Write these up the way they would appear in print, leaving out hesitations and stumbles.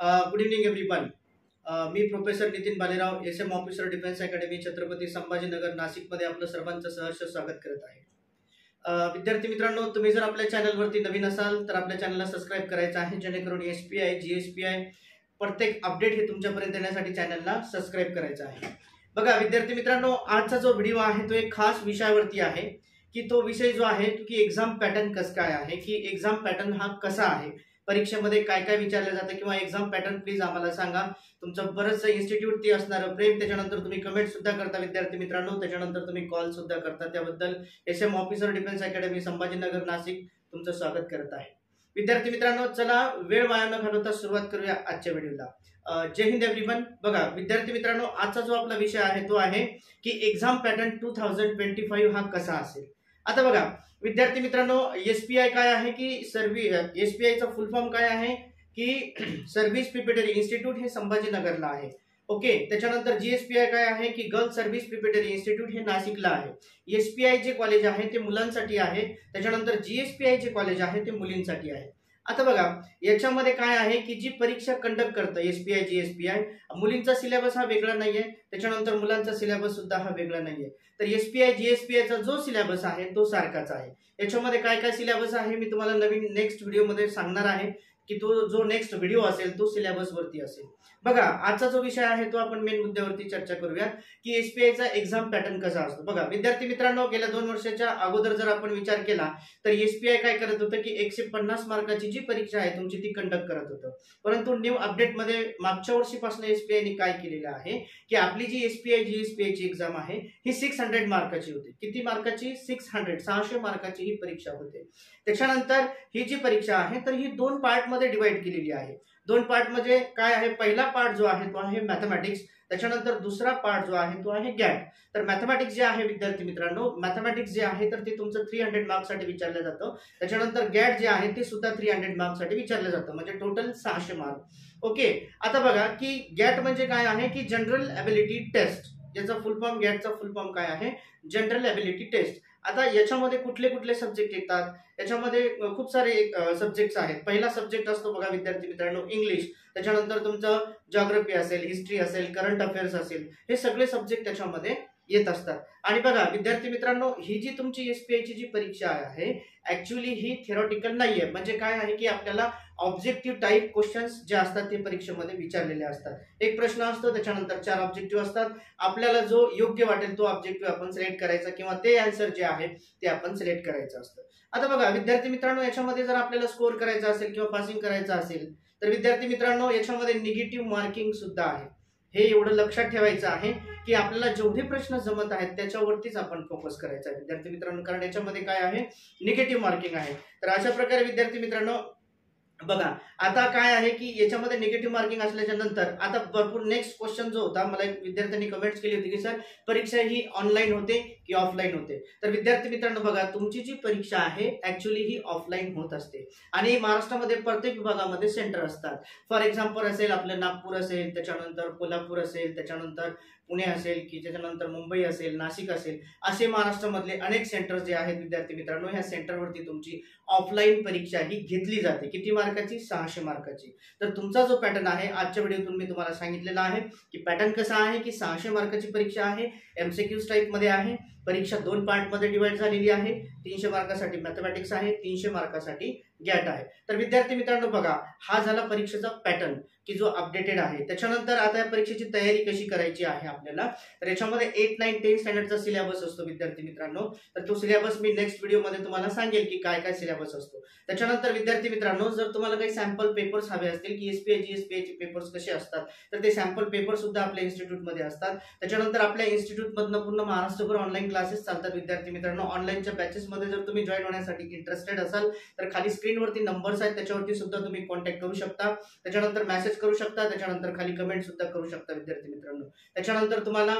Good evening everyone. मी professor Nitin Balerao, S M officer defence academy Chhatrapati Sambhajinagar नाशिकमध्ये आपलं सर्वांचं सहर्ष स्वागत करत आहे. विद्यार्थी मित्रांनो, तुम्ही जर आपल्या चॅनलवरती नवीन असाल तर आपल्या चॅनलला सबस्क्राईब करायचं आहे, जेणेकरून SPI GSPI प्रत्येक अपडेट हे तुमच्यापर्यंत येण्यासाठी चॅनलला सबस्क्राईब करायचं आहे. बघा विद्यार्थी मित्रांनो, आजचा जो व्हिडिओ आहे तो एक खास विषयावरती आहे की तो विषय जो आहे की एक्झाम पॅटर्न कसं काय आहे, की एक्झाम पॅटर्न हा कसा आहे, परीक्षेमध्ये काय काय विचारलं जातं किंवा एक्झाम पॅटर्न प्लीज आम्हाला सांगा. तुमचं बरंचसं इन्स्टिट्यूट ती असणारं प्रेम, त्याच्यानंतर तुम्ही कमेंट सुद्धा करता विद्यार्थी मित्रांनो, त्याच्यानंतर तुम्ही कॉल सुद्धा करता. त्याबद्दल SM officer defence academy Sambhajinagar Nashik तुमचं स्वागत करत आहे. विद्यार्थी मित्रांनो, चला वेळ वाया न घालवता सुरुवात करूया आजच्या व्हिडिओला. जय हिंद एव्हरीवन. बघा विद्यार्थी मित्रांनो, आजचा जो आपला विषय आहे तो आहे की एक्झाम पॅटर्न 2025 हा कसा असेल. आता बघा विद्यार्थी मित्रांनो, SPI काय आहे की SPI चा फुल फॉर्म काय आहे की सर्व्हिस प्रिपेटरी इन्स्टिट्यूट हे संभाजीनगरला आहे. ओके. त्याच्यानंतर GSPI काय आहे की गर्ल्स सर्व्हिस प्रिपेटरी इन्स्टिट्यूट हे नाशिकला आहे. SPI जे कॉलेज आहे ते मुलांसाठी आहे, त्याच्यानंतर GSPI जे कॉलेज आहे ते मुलींसाठी आहे. आता बघा याच्यामध्ये काय आहे की जी परीक्षा कंडक्ट करतं SPI GSPI, मुलींचा सिलेबस हा वेगळा नाहीये, त्याच्यानंतर मुलांचा सिलेबस सुद्धा हा वेगळा नाहीये. तर SPI GSPI चा जो सिलेबस आहे तो सारखाच आहे. याच्यामध्ये काय काय सिलेबस आहे मी तुम्हाला नवीन नेक्स्ट व्हिडिओमध्ये सांगणार आहे की तो जो नेक्स्ट व्हिडिओ असेल तो सिलेबस वरती असेल. बघा आजचा जो विषय आहे तो आपण मेन मुद्द्यावरती चर्चा करूया की SPI चा एक्झाम पॅटर्न कसा असतो. बघा विद्यार्थी मित्रांनो, गेल्या 2 वर्षाच्या अगोदर जर आपण विचार केला तर SPI काय करत होतं की 150 मार्काची जी परीक्षा आहे तुमची ती कंडक्ट करत होतं. परंतु न्यू अपडेट मध्ये मागच्या वर्षीपासून SPI ने काय केलेलं आहे की आपली जी SPI GSPI ची एक्झाम आहे ही 600 मार्काची होती. किती मार्काची? 600 मार्काची ही परीक्षा होते. त्याच्यानंतर ही जी परीक्षा आहे तर ही 2 पार्ट मध्ये डिवाइड केलेली आहे. 2 पार्ट म्हणजे काय आहे, पहिला पार्ट जो आहे तो आहे मॅथमॅटिक्स, त्याच्यानंतर दुसरा पार्ट जो आहे तो आहे गॅट. तर मॅथमॅटिक्स जे आहे विद्यार्थी मित्रांनो, मॅथमॅटिक्स जे आहे तर ते तुमचं 300 मार्क्स साठी विचारलं जातं. त्याच्यानंतर गॅट जे आहे ते सुद्धा 300 मार्क्स साठी विचारलं जातं, म्हणजे टोटल 600 मार्क. ओके. आता बघा की गॅट म्हणजे काय आहे की जनरल एबिलिटी टेस्ट. याचा फुल फॉर्म, गॅटचा फुल फॉर्म काय आहे? General ability test. आता याच्यामध्ये कुठले कुठले सब्जेक्ट येतात? याच्यामध्ये खूप सारे सब्जेक्ट्स आहेत. पहिला सब्जेक्ट असतो बघा विद्यार्थी मित्रांनो इंग्लिश, त्याच्यानंतर तुमचं जिओग्राफी असेल, हिस्ट्री असेल, करंट अफेअर्स असेल, हे सगळे सब्जेक्ट त्याच्यामध्ये येत असतात. आणि बघा विद्यार्थी मित्रांनो, ही जी तुमची SPI ची जी परीक्षा आहे ऍक्च्युअली ही थेरॉटिकल नाहीये. म्हणजे काय आहे की आपल्याला ऑब्जेक्टिव्ह टाइप क्वेश्चन्स जे असतात ते परीक्षेमध्ये विचारलेले असतात. एक प्रश्न असतो, त्याच्यानंतर 4 ऑब्जेक्टिव्ह असतात. आपल्याला जो योग्य वाटेल तो ऑब्जेक्टिव्ह आपण सिलेक्ट करायचा किंवा ते आन्सर जे आहे ते आपण सिलेक्ट करायचं असतं. आता बघा विद्यार्थी मित्रांनो, याच्यामध्ये जर आपल्याला स्कोअर करायचा असेल किंवा पासिंग करायचं असेल तर विद्यार्थी मित्रांनो याच्यामध्ये निगेटिव्ह मार्किंग सुद्धा आहे. हे एवढं लक्षात ठेवायचं आहे की आपल्याला जेवढे प्रश्न जमत आहेत त्याच्यावरतीच आपण फोकस करायचा आहे विद्यार्थी मित्रांनो, कारण याच्यामध्ये काय आहे, निगेटिव्ह मार्किंग आहे. तर अशा प्रकारे विद्यार्थी मित्रांनो बघा आता काय आहे की याच्यामध्ये निगेटिव्ह मार्किंग असल्याच्या नंतर आता भरपूर नेक्स्ट क्वेश्चन जो होता, मला एक विद्यार्थ्यांनी कमेंट्स केली होती की सर परीक्षा ही ऑनलाईन होते की ऑफलाईन होते. तर विद्यार्थी मित्रांनो बघा, तुमची जी परीक्षा आहे ऍक्च्युली ही ऑफलाईन होत असते आणि महाराष्ट्रामध्ये प्रत्येक विभागामध्ये सेंटर असतात. फॉर एक्झाम्पल असेल आपलं नागपूर असेल, त्याच्यानंतर कोल्हापूर असेल, त्याच्यानंतर पुणे असेल, की त्याच्यानंतर मुंबई असेल, नाशिक असेल, असे महाराष्ट्रामधले अनेक सेंटर जे आहेत विद्यार्थी मित्रांनो, ह्या सेंटरवरती तुमची ऑफलाईन परीक्षा ही घेतली जाते. किती मार्काची? 600 मार्काची. तर तुमचा जो पॅटर्न आहे आजच्या व्हिडिओतून मी तुम्हाला सांगितलेला आहे की पॅटर्न कसा आहे की 600 मार्काची परीक्षा आहे, MCQs टाइप मध्ये आहे. परीक्षा 2 पार्ट मध्ये डिवाइड झालेली आहे. 300 मार्कासाठी मॅथमॅटिक्स आहे, 300 मार्कासाठी गॅट आहे. तर विद्यार्थी मित्रांनो बघा, हा झाला परीक्षेचा पॅटर्न की जो अपडेटेड आहे. त्याच्यानंतर आता या परीक्षेची तयारी कशी करायची आहे आपल्याला, तर याच्यामध्ये 8, 9, 10 स्टँडर्डचा सिलेबस असतो विद्यार्थी मित्रांनो. तर तो सिलेबस मी नेक्स्ट व्हिडिओमध्ये तुम्हाला सांगेल की काय काय सिलेबस असतो. त्याच्यानंतर विद्यार्थी मित्रांनो, जर तुम्हाला काही सॅम्पल पेपर्स हवे असतील की SPI GSPI चे पेपर्स कसे असतात तर ते सॅम्पल पेपर सुद्धा आपल्या इन्स्टिट्यूटमध्ये असतात. त्याच्यानंतर आपल्या इन्स्टिट्यूटमधनं पूर्ण महाराष्ट्रभर ऑनलाईन क्लासेस चालतात विद्यार्थी मित्रांनो. ऑनलाईनच्या बॅचेसमध्ये जर तुम्ही जॉईन होण्यासाठी इंटरेस्टेड असाल तर खाली स्क्रीनवरती नंबर्स आहेत, त्याच्यावरती सुद्धा तुम्ही कॉन्टॅक्ट करू शकता. त्याच्यानंतर मेसेज करू शकता, त्याच्यानंतर खाली कमेंट सुद्धा करू शकता विद्यार्थी मित्रांनो. त्याच्यानंतर तुम्हाला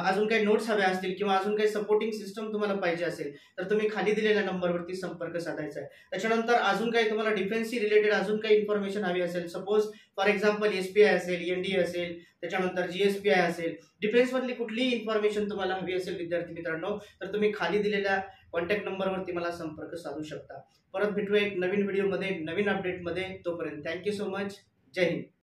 अजून काही नोट्स हवे असतील किंवा अजून काही सपोर्टिंग सिस्टम तुम्हाला पाहिजे असेल तर तुम्ही खाली दिलेल्या नंबरवरती संपर्क साधायचा आहे. त्याच्यानंतर अजून काही तुम्हाला डिफेन्सशी रिलेटेड अजून काही इन्फॉर्मेशन हवी असेल, सपोज फॉर एक्झाम्पल SPI असेल, NDA असेल, त्याच्यानंतर GSPI असेल, डिफेन्स मधली कुठलीही इन्फॉर्मेशन तुम्हाला हवी असेल विद्यार्थी मित्रांनो तर तुम्ही खाली दिलेल्या कॉन्टॅक्ट नंबरवरती मला संपर्क साधू शकता. परत भेटूया एक नवीन व्हिडिओमध्ये, नवीन अपडेटमध्ये. तोपर्यंत थँक्यू सो मच. जय हिंद.